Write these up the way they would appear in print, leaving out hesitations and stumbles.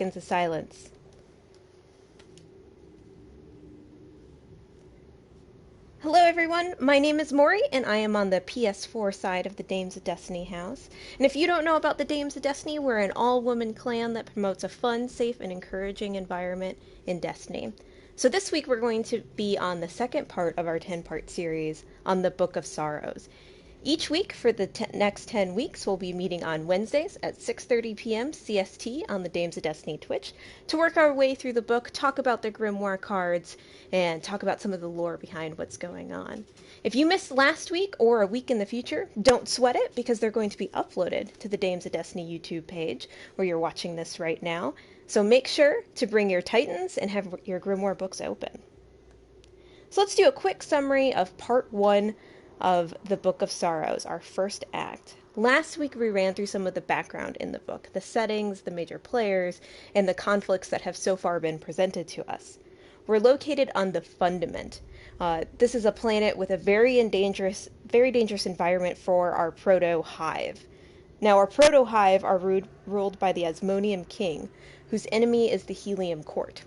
into silence. Hello everyone, my name is Maury and I am on the PS4 side of the Dames of Destiny house. And if you don't know about the Dames of Destiny, we're an all-woman clan that promotes a fun, safe, and encouraging environment in Destiny. So this week we're going to be on the second part of our 10-part series on the Book of Sorrows. Each week for the next 10 weeks, we'll be meeting on Wednesdays at 6:30 p.m. CST on the Dames of Destiny Twitch to work our way through the book, talk about the Grimoire cards, and talk about some of the lore behind what's going on. If you missed last week or a week in the future, don't sweat it because they're going to be uploaded to the Dames of Destiny YouTube page where you're watching this right now. So make sure to bring your Titans and have your Grimoire books open. So let's do a quick summary of part 1 of the Book of Sorrows, our first act. Last week we ran through some of the background in the book, the settings, the major players, and the conflicts that have so far been presented to us. We're located on the Fundament. This is a planet with a very dangerous environment for our proto-hive. Now, our proto-hive are ruled by the Asmonium King, whose enemy is the Helium Court.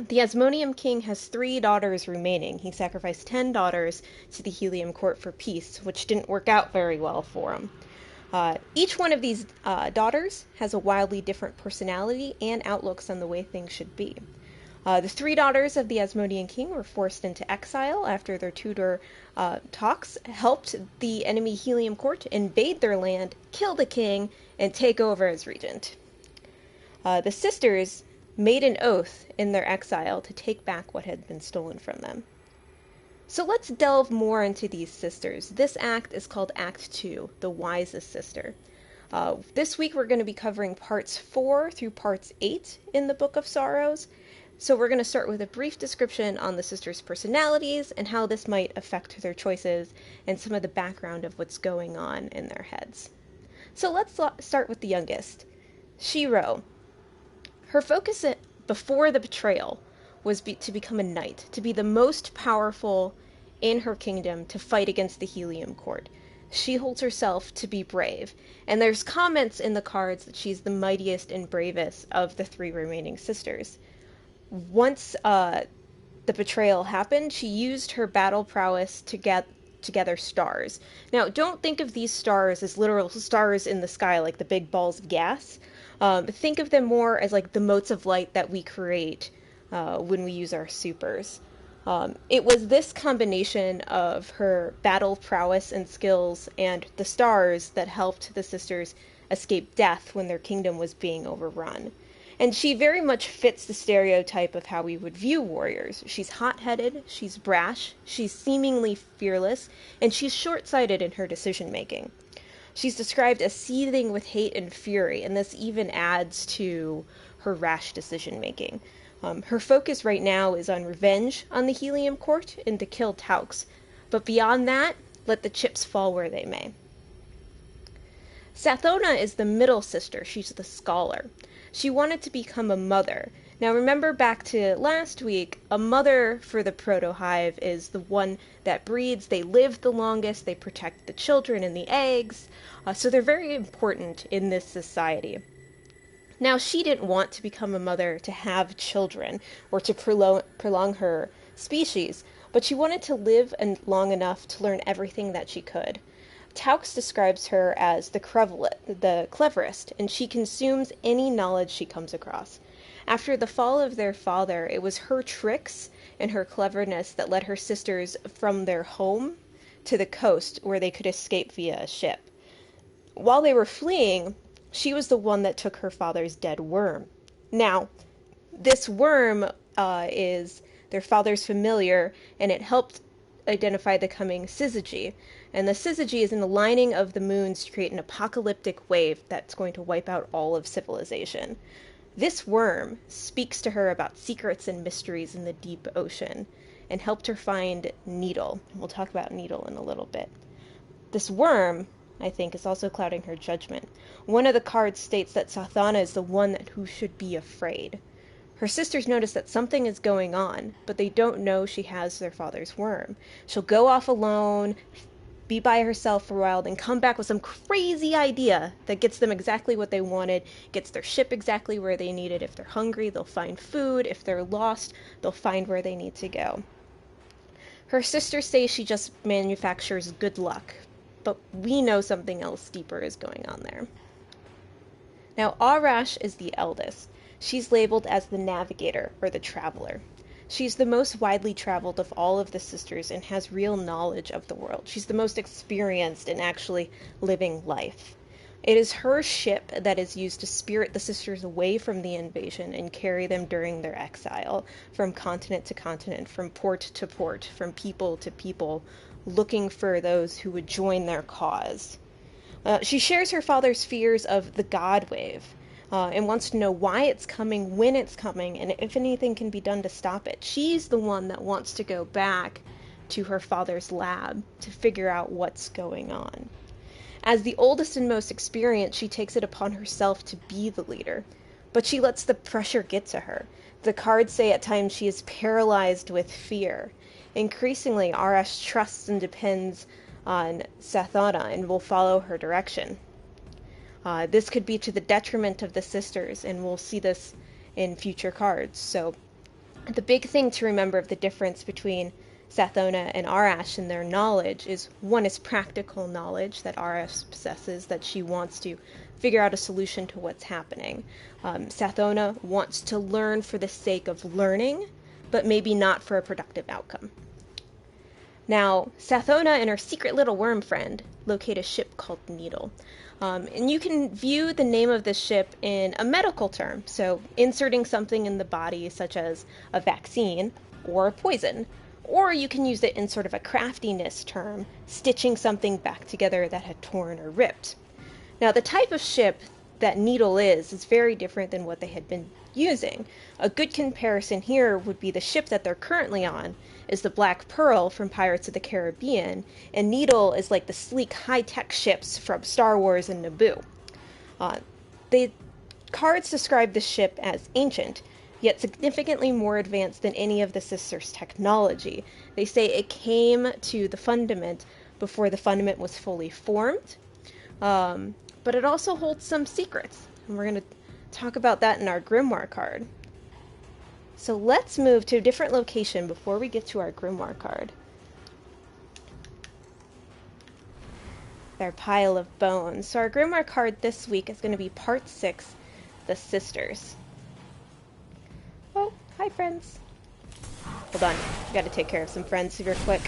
The Asmonium King has 3 daughters remaining. He sacrificed 10 daughters to the Helium Court for peace, which didn't work out very well for him. Each one of these daughters has a wildly different personality and outlooks on the way things should be. The 3 daughters of the Asmodian King were forced into exile after their tutor Tox helped the enemy Helium Court invade their land, kill the king, and take over as regent. The sisters made an oath in their exile to take back what had been stolen from them. So let's delve more into these sisters. This act is called Act 2, the Wisest Sister. This week we're going to be covering parts 4 through parts 8 in the Book of Sorrows. So we're going to start with a brief description on the sisters' personalities and how this might affect their choices and some of the background of what's going on in their heads. So let's start with the youngest, Shiro. Her focus before the betrayal was to become a knight, to be the most powerful in her kingdom to fight against the Helium Court. She holds herself to be brave, and there's comments in the cards that she's the mightiest and bravest of the 3 remaining sisters. Once the betrayal happened, she used her battle prowess to gather stars. Now, don't think of these stars as literal stars in the sky, like the big balls of gas. Think of them more as like the motes of light that we create when we use our supers. It was this combination of her battle prowess and skills and the stars that helped the sisters escape death when their kingdom was being overrun. And she very much fits the stereotype of how we would view warriors. She's hot-headed, she's brash, she's seemingly fearless, and she's short-sighted in her decision-making. She's described as seething with hate and fury, and this even adds to her rash decision-making. Her focus right now is on revenge on the Helium Court and to kill Taux, but beyond that, let the chips fall where they may. Sathona is the middle sister. She's the scholar. She wanted to become a mother. Now remember back to last week, a mother for the proto-hive is the one that breeds. They live the longest, they protect the children and the eggs, so they're very important in this society. Now she didn't want to become a mother to have children or to prolong her species, but she wanted to live long enough to learn everything that she could. Taux describes her as the cleverest, and she consumes any knowledge she comes across. After the fall of their father, it was her tricks and her cleverness that led her sisters from their home to the coast where they could escape via a ship. While they were fleeing, she was the one that took her father's dead worm. Now, this worm is their father's familiar, and it helped identify the coming syzygy. And the syzygy is an aligning of the moons to create an apocalyptic wave that's going to wipe out all of civilization. This worm speaks to her about secrets and mysteries in the deep ocean and helped her find Needle. We'll talk about Needle in a little bit. This worm, I think, is also clouding her judgment. One of the cards states that Sathana is the one who should be afraid. Her sisters notice that something is going on, but they don't know she has their father's worm. She'll go off alone, be by herself for a while, then come back with some crazy idea that gets them exactly what they wanted, gets their ship exactly where they need it. If they're hungry, they'll find food. If they're lost, they'll find where they need to go. Her sisters say she just manufactures good luck, but we know something else deeper is going on there. Now, Arash is the eldest. She's labeled as the navigator, or the traveler. She's the most widely traveled of all of the sisters and has real knowledge of the world. She's the most experienced in actually living life. It is her ship that is used to spirit the sisters away from the invasion and carry them during their exile, from continent to continent, from port to port, from people to people, looking for those who would join their cause. She shares her father's fears of the God Wave, and wants to know why it's coming, when it's coming, and if anything can be done to stop it. She's the one that wants to go back to her father's lab to figure out what's going on. As the oldest and most experienced, she takes it upon herself to be the leader, but she lets the pressure get to her. The cards say at times she is paralyzed with fear. Increasingly, Arash trusts and depends on Sathona and will follow her direction. This could be to the detriment of the sisters, and we'll see this in future cards. So the big thing to remember of the difference between Sathona and Arash and their knowledge is one is practical knowledge that Arash possesses, that she wants to figure out a solution to what's happening. Sathona wants to learn for the sake of learning, but maybe not for a productive outcome. Now, Sathona and her secret little worm friend locate a ship called Needle. And you can view the name of this ship in a medical term, so inserting something in the body such as a vaccine or a poison. Or you can use it in sort of a craftiness term, stitching something back together that had torn or ripped. Now, the type of ship that Needle is very different than what they had been using. A good comparison here would be the ship that they're currently on is the Black Pearl from Pirates of the Caribbean, and Needle is like the sleek high-tech ships from Star Wars and Naboo. The cards describe the ship as ancient, yet significantly more advanced than any of the sisters' technology. They say it came to the Fundament before the Fundament was fully formed, but it also holds some secrets, and we're going to talk about that in our Grimoire card. So let's move to a different location before we get to our Grimoire card. Our pile of bones. So our Grimoire card this week is going to be Part 6, The Sisters. Oh, hi friends. Hold on, we gotta take care of some friends super quick.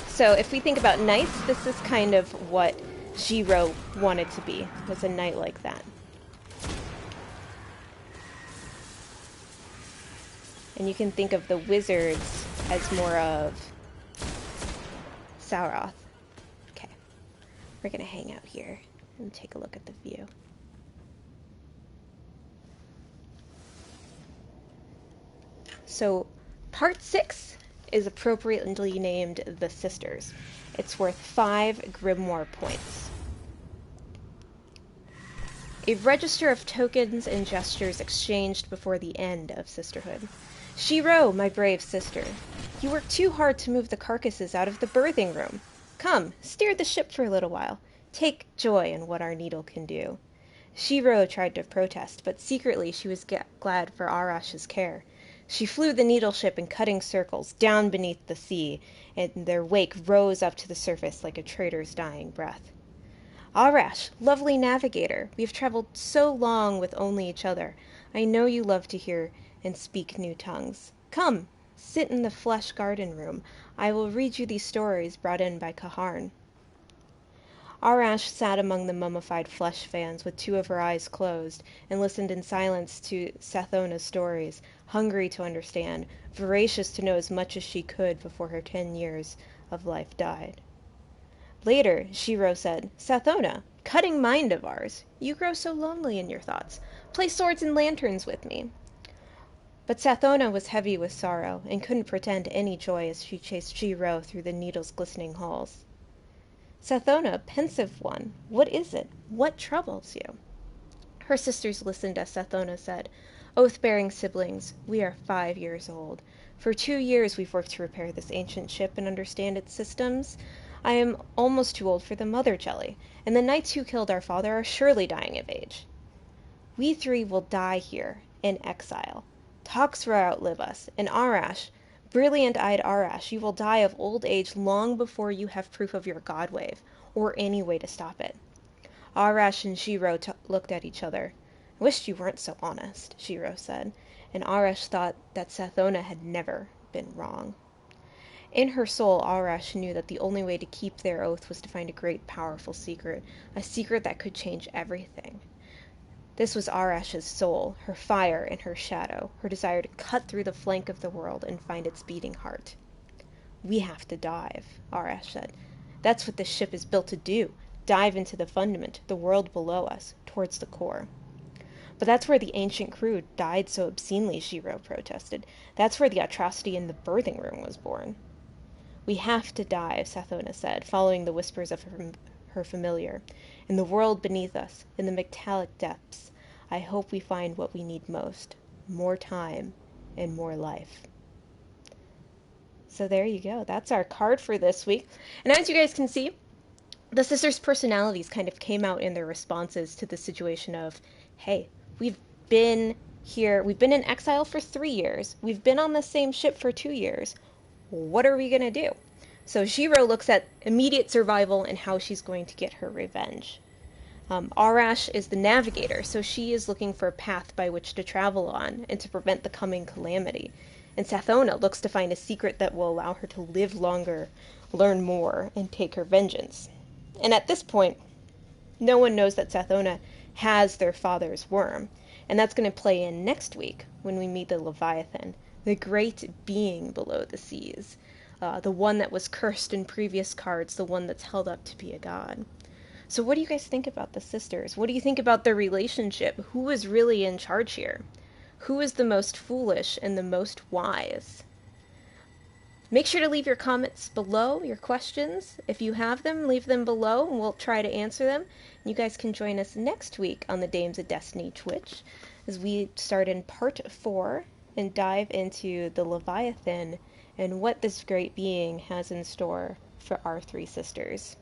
So if we think about knights, this is kind of what Jiro wanted to be, was a knight like that. And you can think of the wizards as more of Sauroth. Okay, we're gonna hang out here and take a look at the view. So, Part 6 is appropriately named The Sisters. It's worth 5 Grimoire points. A register of tokens and gestures exchanged before the end of sisterhood. Shiro, my brave sister, you worked too hard to move the carcasses out of the birthing room. Come, steer the ship for a little while. Take joy in what our needle can do. Shiro tried to protest, but secretly she was glad for Arash's care. She flew the needle ship in cutting circles down beneath the sea, and their wake rose up to the surface like a trader's dying breath. Arash, lovely navigator, we have traveled so long with only each other. I know you love to hear and speak new tongues. Come, sit in the flesh garden room. I will read you these stories brought in by Kaharn. Arash sat among the mummified flesh fans with 2 of her eyes closed and listened in silence to Sathona's stories, hungry to understand, voracious to know as much as she could before her 10 years of life died. Later, Shiro said, Sathona, cutting mind of ours, you grow so lonely in your thoughts. Play swords and lanterns with me. But Sathona was heavy with sorrow and couldn't pretend any joy as she chased Shiro through the needle's glistening halls. Sathona, pensive one, what is it? What troubles you? Her sisters listened as Sathona said, Oath-bearing siblings, we are 5 years old. For 2 years we've worked to repair this ancient ship and understand its systems. I am almost too old for the mother jelly, and the knights who killed our father are surely dying of age. We three will die here, in exile. Toxra outlive us, and Arash, brilliant-eyed Arash, you will die of old age long before you have proof of your god wave, or any way to stop it. Arash and Shiro looked at each other. I wished you weren't so honest, Shiro said, and Arash thought that Sathona had never been wrong. In her soul, Arash knew that the only way to keep their oath was to find a great, powerful secret, a secret that could change everything. This was Arash's soul, her fire and her shadow, her desire to cut through the flank of the world and find its beating heart. We have to dive, Arash said. That's what this ship is built to do. Dive into the fundament, the world below us, towards the core. But that's where the ancient crew died so obscenely, Shiro protested. That's where the atrocity in the birthing room was born. We have to dive, Sathona said, following the whispers of her familiar. In the world beneath us, in the metallic depths, I hope we find what we need most. More time and more life. So there you go. That's our card for this week. And as you guys can see, the sisters' personalities kind of came out in their responses to the situation of, hey, we've been here, we've been in exile for 3 years, we've been on the same ship for 2 years, what are we going to do? So Shiro looks at immediate survival and how she's going to get her revenge. Arash is the navigator, so she is looking for a path by which to travel on and to prevent the coming calamity. And Sathona looks to find a secret that will allow her to live longer, learn more, and take her vengeance. And at this point, no one knows that Sathona has their father's worm. And that's going to play in next week when we meet the Leviathan, the great being below the seas. The one that was cursed in previous cards, the one that's held up to be a god. So what do you guys think about the sisters? What do you think about their relationship? Who is really in charge here? Who is the most foolish and the most wise? Make sure to leave your comments below, your questions. If you have them, leave them below and we'll try to answer them. You guys can join us next week on the Dames of Destiny Twitch as we start in part 4 and dive into the Leviathan and what this great being has in store for our 3 sisters.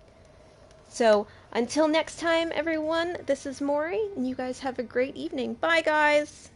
So, until next time, everyone, this is Maury, and you guys have a great evening. Bye, guys!